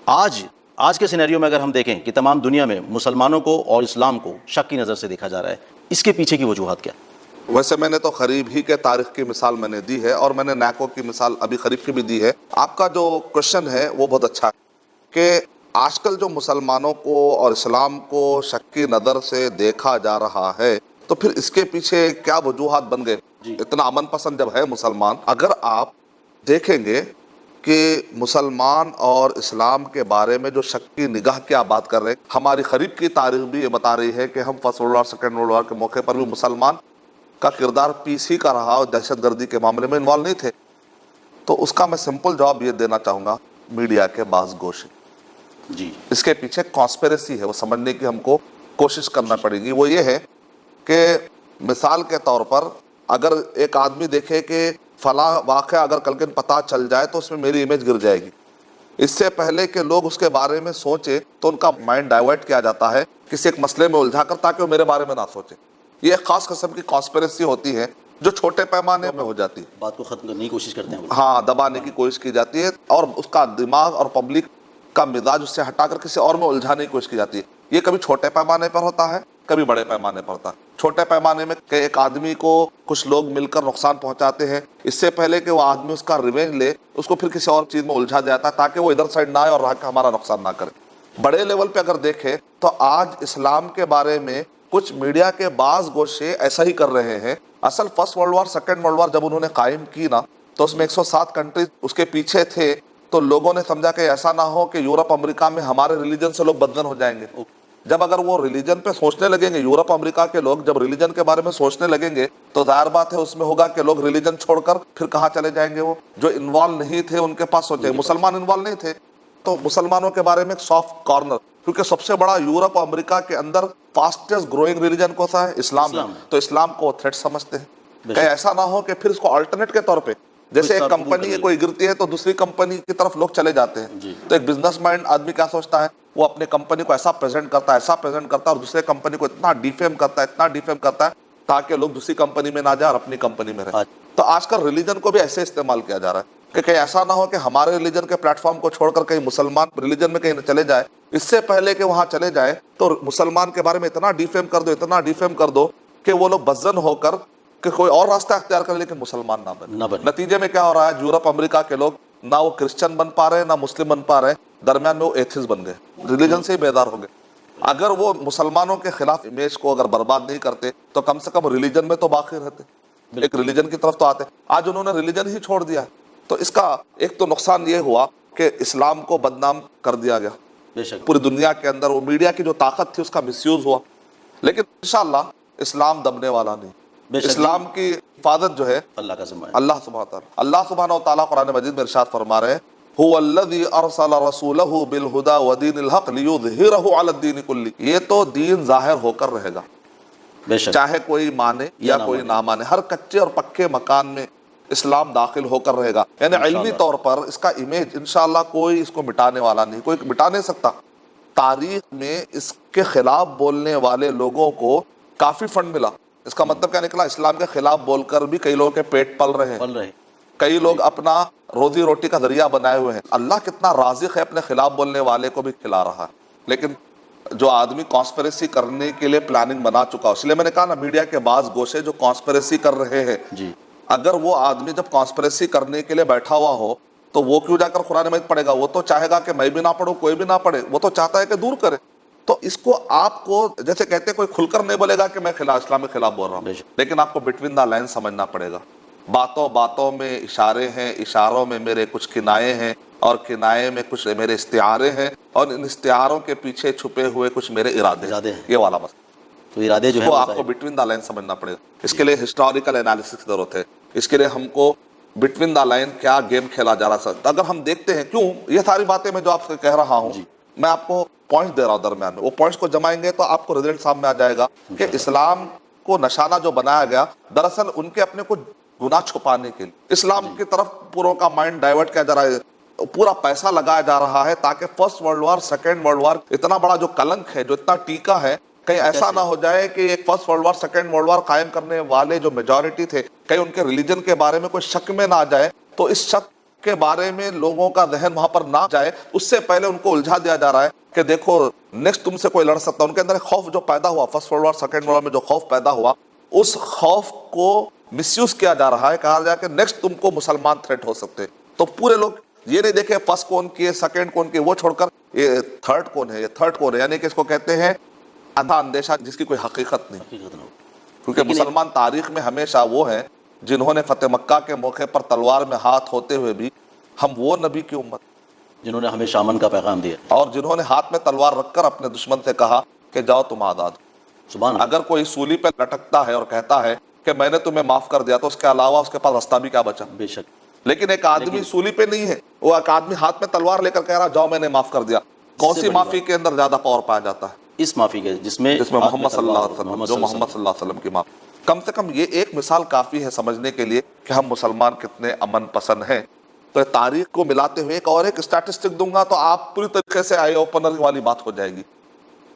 آج کے سینیریو میں اگر ہم دیکھیں کہ تمام دنیا میں مسلمانوں کو اور اسلام کو شک کی نظر سے دیکھا جا رہا ہے، اس کے پیچھے کی وجوہات کیا؟ ویسے میں نے تو قریب ہی کے تاریخ کی مثال میں نے دی ہے، اور میں نے نیکو کی مثال ابھی قریب کی بھی دی ہے۔ آپ کا جو کوشچن ہے وہ بہت اچھا ہے کہ آج کل جو مسلمانوں کو اور اسلام کو شک کی نظر سے دیکھا جا رہا ہے، تو پھر اس کے پیچھے کیا وجوہات بن گئے؟ اتنا امن پسند جب ہے مسلمان، اگر آپ دیکھیں گے کہ مسلمان اور اسلام کے بارے میں جو شک کی نگاہ کی آپ بات کر رہے ہیں، ہماری قریب کی تاریخ بھی یہ بتا رہی ہے کہ ہم first world war second world war کے موقع پر بھی مسلمان کا کردار پیس ہی کا رہا اور دہشت گردی کے معاملے میں انوالو نہیں تھے۔ تو اس کا میں سمپل جواب یہ دینا چاہوں گا، میڈیا کے بعض گوشے، اس کے پیچھے کانسپیریسی ہے، وہ سمجھنے کی ہم کو کوشش کرنا پڑے گی۔ وہ یہ ہے کہ مثال کے طور پر اگر ایک آدمی دیکھے کہ فلاں واقعہ اگر کل کے پتہ چل جائے تو اس میں میری امیج گر جائے گی، اس سے پہلے کہ لوگ اس کے بارے میں سوچے تو ان کا مائنڈ ڈائیورٹ کیا جاتا ہے کسی ایک مسئلے میں الجھا کر، تاکہ وہ میرے بارے میں نہ سوچے۔ یہ ایک خاص قسم کی کانسپیریسی ہوتی ہے جو چھوٹے پیمانے میں ہو جاتی ہے، بات کو ختم کرنے کی کوشش کرتے ہیں، ہاں، دبانے کی کوشش کی جاتی ہے، اور اس کا دماغ اور پبلک کا مزاج اس سے ہٹا کر کسی اور میں الجھانے کی کوشش کی جاتی ہے۔ یہ کبھی چھوٹے پیمانے پر ہوتا ہے، کبھی بڑے پیمانے پر ہوتا ہے۔ چھوٹے پیمانے میں کہ ایک آدمی کو کچھ لوگ مل کر نقصان پہنچاتے ہیں، اس سے پہلے کہ وہ آدمی اس کا ریونج لے، اس کو پھر کسی اور چیز میں الجھا جاتا ہے تاکہ وہ ادھر سائڈ نہ آئے اور رہ کے ہمارا نقصان نہ کرے۔ بڑے لیول پہ اگر دیکھیں تو آج اسلام کے بارے میں کچھ میڈیا کے بعض گوشے ایسا ہی کر رہے ہیں۔ اصل first world war second world war جب انہوں نے قائم کی نا، تو اس میں 107 کنٹریز اس کے پیچھے تھے، تو لوگوں نے سمجھا کہ ایسا نہ ہو کہ یورپ امریکہ میں ہمارے ریلیجن سے لوگ بدزن ہو جائیں گے۔ جب اگر وہ ریلیجن پہ سوچنے لگیں گے، یورپ امریکہ کے لوگ جب ریلیجن کے بارے میں سوچنے لگیں گے، تو ظاہر بات ہے اس میں ہوگا کہ لوگ ریلیجن چھوڑ کر پھر کہاں چلے جائیں گے؟ وہ جو انوالو نہیں تھے ان کے پاس سوچیں، مسلمان انوالو نہیں تھے تو مسلمانوں کے بارے میں ایک سافٹ کارنر، کیونکہ سب سے بڑا یورپ اور امریکہ کے اندر فاسٹسٹ گروئنگ ریلیجن کون سا ہے؟ اسلام ہے، تو اسلام کو تھریٹ سمجھتے ہیں۔ کہ ایسا نہ ہو کہ پھر اس کو الٹرنیٹ کے طور پہ، جیسے ایک کمپنی کوئی گرتی ہے تو دوسری کمپنی کی طرف لوگ چلے جاتے ہیں، تو ایک بزنس مائنڈ آدمی کیا سوچتا ہے؟ وہ اپنے کمپنی کو ایسا پریزنٹ کرتا ہے، ایسا پریزنٹ کرتا ہے، اور دوسرے کمپنی کو اتنا ڈیفیم کرتا ہے، اتنا ڈیفیم کرتا ہے تاکہ لوگ دوسری کمپنی میں نہ جائیں اور اپنی کمپنی میں رہیں۔ تو آج کل ریلیجن کو بھی ایسے استعمال کیا جا رہا ہے کہ کہیں ایسا نہ ہو کہ ہمارے ریلیجن کے پلیٹ فارم کو چھوڑ کر کہیں مسلمان ریلیجن میں کہیں نہ چلے جائے، اس سے پہلے کہ وہاں چلے جائے تو مسلمان کے بارے میں اتنا ڈیفیم کر دو، اتنا ڈیفیم کر دو کہ وہ لوگ بدزن ہو کر کہ کوئی اور راستہ اختیار کرے لیکن مسلمان نہ بنے۔ نتیجے میں کیا ہو رہا ہے؟ یورپ امریکہ کے لوگ نہ وہ کرسچن بن پا رہے، نہ مسلم بن پا رہے، درمیان میں وہ ایتھیسٹ بن گئے، ریلیجن سے ہی بیدار ہو گئے۔ اگر وہ مسلمانوں کے خلاف امیج کو اگر برباد نہیں کرتے تو کم سے کم ریلیجن میں تو باقی رہتے، ایک ریلیجن کی طرف تو آتے۔ آج انہوں نے ریلیجن ہی چھوڑ دیا، تو اس کا ایک تو نقصان یہ ہوا کہ اسلام کو بدنام کر دیا گیا پوری دنیا کے اندر، وہ میڈیا کی جو طاقت تھی اس کا مس یوز ہوا۔ لیکن انشاءاللہ اسلام دبنے والا نہیں، اسلام کی حفاظت جو ہے اللہ کا ذمہ ہے، اللہ سبحانہ وتعالیٰ قرآن مجید میں ارشاد فرما رہے ہیں، هو الذی ارسل رسولہ بالہدی ودین الحق لیظہرہ علی الدین کلہ۔ یہ تو دین ظاہر ہو کر رہے گا، چاہے کوئی مانے یا کوئی نہ مانے، ہر کچے اور پکے مکان میں اسلام داخل ہو کر رہے گا۔ یعنی علمی طور پر اس کا امیج انشاءاللہ کوئی اس کو مٹانے والا نہیں، کوئی مٹا نہیں سکتا۔ تاریخ میں اس کے خلاف بولنے والے لوگوں کو کافی فنڈ ملا۔ اس کا مطلب کیا نکلا؟ اسلام کے خلاف بول کر بھی کئی لوگوں کے پیٹ پل رہے ہیں، کئی لوگ اپنا روزی روٹی کا ذریعہ بنائے ہوئے ہیں۔ اللہ کتنا رازق ہے، اپنے خلاف بولنے والے کو بھی کھلا رہا ہے۔ لیکن جو آدمی کانسپریسی کرنے کے لیے پلاننگ بنا چکا، اس لیے میں نے کہا نا، میڈیا کے بعض گوشے جو کانسپریسی کر رہے ہیں، اگر وہ آدمی جب کانسپریسی کرنے کے لیے بیٹھا ہوا ہو تو وہ کیوں جا کر قرآن مجید پڑھے گا؟ وہ تو چاہے گا کہ میں بھی نہ پڑھوں، کوئی بھی نہ پڑھے، وہ تو چاہتا ہے کہ دور کرے۔ تو اس کو آپ کو جیسے کہتے ہیں، کوئی کھل کر نہیں بولے گا کہ میں اسلام کے خلاف بول رہا ہوں، لیکن آپ کو بٹوین دا لائن سمجھنا پڑے گا۔ باتوں باتوں میں اشارے ہیں، اشاروں میں میرے کچھ کنائے ہیں، اور کنائے میں کچھ میرے استعارے ہیں، اور ان استعاروں کے پیچھے چھپے ہوئے کچھ میرے ارادے ہیں۔ یہ والا مسئلہ تو ارادے جو ہے آپ کو بٹوین دا لائن سمجھنا پڑے گا۔ اس کے لیے ہسٹوریکل انالیسس کی ضرورت ہے، اس کے لیے ہم کو بٹوین دا لائن کیا گیم کھیلا جا رہا ہے۔ اگر ہم دیکھتے ہیں کیوں یہ ساری باتیں میں جو آپ سے کہہ رہا ہوں، میں آپ کو پوائنٹ دے رہا ہوں درمیان میں، وہ پوائنٹس کو جمائیں گے تو آپ کو رزلٹ سامنے آ جائے گا کہ اسلام کو نشانہ جو بنایا گیا، دراصل ان کے اپنے کچھ گناہ چھپانے کے لیے اسلام کی طرف پوروں کا مائنڈ ڈائیورٹ کیا جا رہا ہے، پورا پیسہ لگایا جا رہا ہے تاکہ first world war second world war اتنا بڑا جو کلنک ہے، جو اتنا ٹیکا ہے، کہیں ایسا نہ ہو جائے کہ ایک first world war second world war قائم کرنے والے جو میجورٹی تھے، کہیں ان کے ریلیجن کے بارے میں کوئی شک میں نہ آ جائے، تو اس شک کے بارے میں لوگوں کا ذہن وہاں پر نہ جائے، اس سے پہلے ان کو الجھا دیا جا رہا ہے کہ دیکھو نیکسٹ تم سے کوئی لڑ سکتا ہے۔ ان کے اندر خوف جو پیدا ہوا first world war second world war میں جو خوف پیدا ہوا، اس خوف کو مس یوز کیا جا رہا ہے، کہا جا کہ نیکسٹ تم کو مسلمان تھریٹ ہو سکتے۔ تو پورے لوگ یہ نہیں دیکھے فرسٹ کون کی، سیکنڈ کون کی، وہ چھوڑ کر یہ تھرڈ کون ہے، یہ تھرڈ کون ہے، یعنی کہ اس کو کہتے ہیں اندھا اندیشہ جس کی کوئی حقیقت نہیں۔ حقیقت نہ ہو۔ کیونکہ مسلمان تاریخ میں ہمیشہ وہ ہیں جنہوں نے فتح مکہ کے موقع پر تلوار میں ہاتھ ہوتے ہوئے بھی، ہم وہ نبی کی امت جنہوں نے ہمیشہ امن کا پیغام دیا۔ اور جنہوں نے ہاتھ میں تلوار رکھ کر اپنے دشمن سے کہا کہ جاؤ تم آزاد ہو۔ سبحان اللہ۔ اگر کوئی سولی پہ لٹکتا ہے اور کہتا ہے کہ میں نے تمہیں معاف کر دیا، تو اس کے علاوہ اس کے پاس راستہ بھی کیا بچا؟ بے شک۔ لیکن ایک آدمی سولی پہ نہیں ہے، وہ ایک آدمی ہاتھ میں تلوار لے کر کہہ رہا جاؤ میں نے معاف کر دیا۔ کون سی معافی کے اندر زیادہ پاور پایا جاتا ہے؟ اس معافی کے جس میں محمد صلی اللہ علیہ وسلم، جو محمد صلی اللہ علیہ وسلم کی معافی۔ کم سے کم یہ ایک مثال کافی ہے سمجھنے کے لیے کہ ہم مسلمان کتنے امن پسند ہیں۔ تو تاریخ کو ملاتے ہوئے ایک اسٹیٹسٹک دوں گا تو آپ پوری طریقے سے آئی اوپنر والی بات ہو جائے گی۔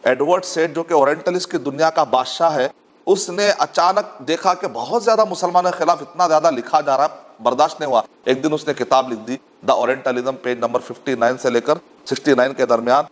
ایڈورڈ سیڈ جو کہ اورینٹلسٹ کی دنیا کا بادشاہ ہے، اس نے اچانک دیکھا کہ بہت زیادہ مسلمانوں کے خلاف اتنا زیادہ لکھا جا رہا ہے، برداشت نہیں ہوا۔ ایک دن اس نے کتاب لکھ دی، دا اورینٹلزم، پیج نمبر 59 سے لے کر 69 کے درمیان،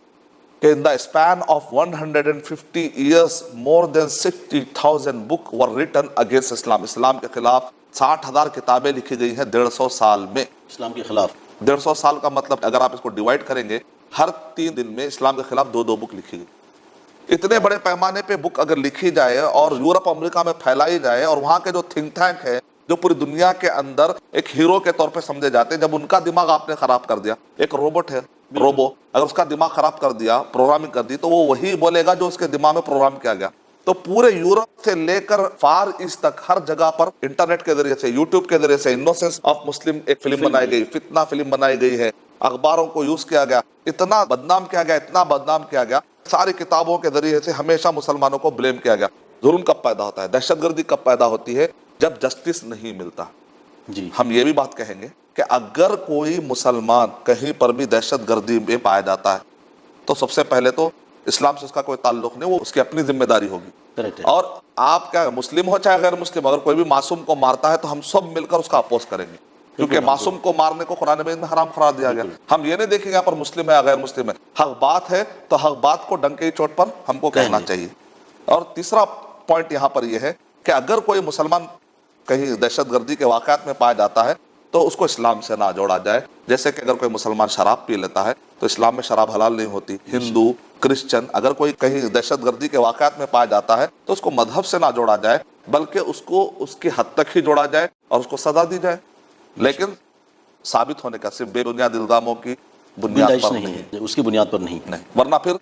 کہ in the span of 150 years more than 60,000 books were written against Islam۔ اسلام کے خلاف 60,000 کتابیں لکھی گئی ہیں 150 سال میں۔ اسلام کے خلاف 150 سال کا مطلب اگر آپ اس کو ڈیوائڈ کریں گے، ہر 3 دن میں اسلام کے خلاف 2 بک لکھی گئی۔ اتنے بڑے پیمانے پہ بک اگر لکھی جائے اور یورپ امریکہ میں پھیلائی جائے، اور وہاں کے جو تھنک ٹینک ہے جو پوری دنیا کے اندر ایک ہیرو کے طور پہ سمجھے جاتے ہیں، جب ان کا دماغ آپ نے خراب کر دیا، ایک روبوٹ ہے روبو، اگر اس کا دماغ خراب کر دیا، پروگرامنگ کر دی، تو وہ وہی بولے گا جو اس کے دماغ میں پروگرام کیا گیا۔ تو پورے یورپ سے لے کر فار ایسٹ تک ہر جگہ پر انٹرنیٹ کے ذریعے سے، یوٹیوب کے ذریعے سے انوسنس آف مسلم ایک فلم بنائی گئی، فتنہ فلم بنائی گئی ہے، اخباروں کو یوز کیا گیا، اتنا بدنام کیا گیا، اتنا بدنام کیا گیا، ساری کتابوں کے ذریعے سے ہمیشہ مسلمانوں کو بلیم کیا گیا۔ ظلم کب پیدا ہوتا ہے؟ دہشت گردی کب پیدا ہوتی ہے؟ جب جسٹس نہیں ملتا۔ جی ہم یہ بھی بات کہیں گے کہ اگر کوئی مسلمان کہیں پر بھی دہشت گردی میں پایا جاتا ہے تو سب سے پہلے تو اسلام سے اس کا کوئی تعلق نہیں، وہ اس کی اپنی ذمہ داری ہوگی۔ کریکٹ ہے۔ اور آپ کیا مسلم ہو چاہے غیر مسلم، اگر کوئی بھی معصوم کو مارتا ہے تو ہم سب مل کر اس کا اپوز کریں گے، کیونکہ معصوم کو مارنے کو قرآن مجید میں حرام قرار دیا گیا۔ ہم یہ نہیں دیکھیں گے یہاں پر مسلم ہے یا غیر مسلم ہے، حق بات ہے تو حق بات کو ڈنکے کی چوٹ پر ہم کو کہنا چاہیے۔ اور تیسرا پوائنٹ یہاں پر یہ ہے کہ اگر کوئی مسلمان کہیں دہشت گردی کے واقعات میں پایا جاتا ہے تو اس کو اسلام سے نہ جوڑا جائے۔ جیسے کہ اگر کوئی مسلمان شراب پی لیتا ہے تو اسلام میں شراب حلال نہیں ہوتی۔ ہندو، کرسچن، اگر کوئی کہیں دہشت گردی کے واقعات میں پایا جاتا ہے تو اس کو مذہب سے نہ جوڑا جائے، بلکہ اس کو اس کی حد تک ہی جوڑا جائے اور اس کو سزا دی جائے، لیکن ثابت ہونے کا صرف بے بنیاد الزاموں کی بنیاد گنجائش پر نہیں ہے، اس کی بنیاد پر نہیں۔ ورنہ پھر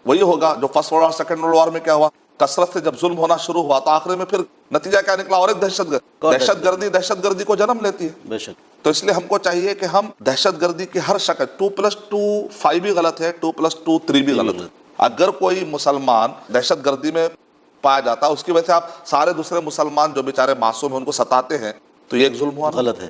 وہی ہوگا جو first world war second world war میں کیا ہوا، کثرت سے جب ظلم ہونا شروع ہوا تو آخر میں پھر نتیجہ کیا نکلا، اور ایک دہشت گردی کو جنم لیتی ہے۔ بے شک۔ تو اس لیے ہم کو چاہیے کہ ہم دہشت گردی کی ہر شکل، 2+2 5 بھی غلط ہے، 2+2 3 بھی غلط ہے۔ اگر کوئی مسلمان دہشت گردی میں پایا جاتا ہے، اس کی وجہ سے آپ سارے دوسرے مسلمان جو بیچارے معصوم ہیں ان کو ستاتے ہیں، تو یہ ایک ظلم ہوا نا؟ غلط ہے۔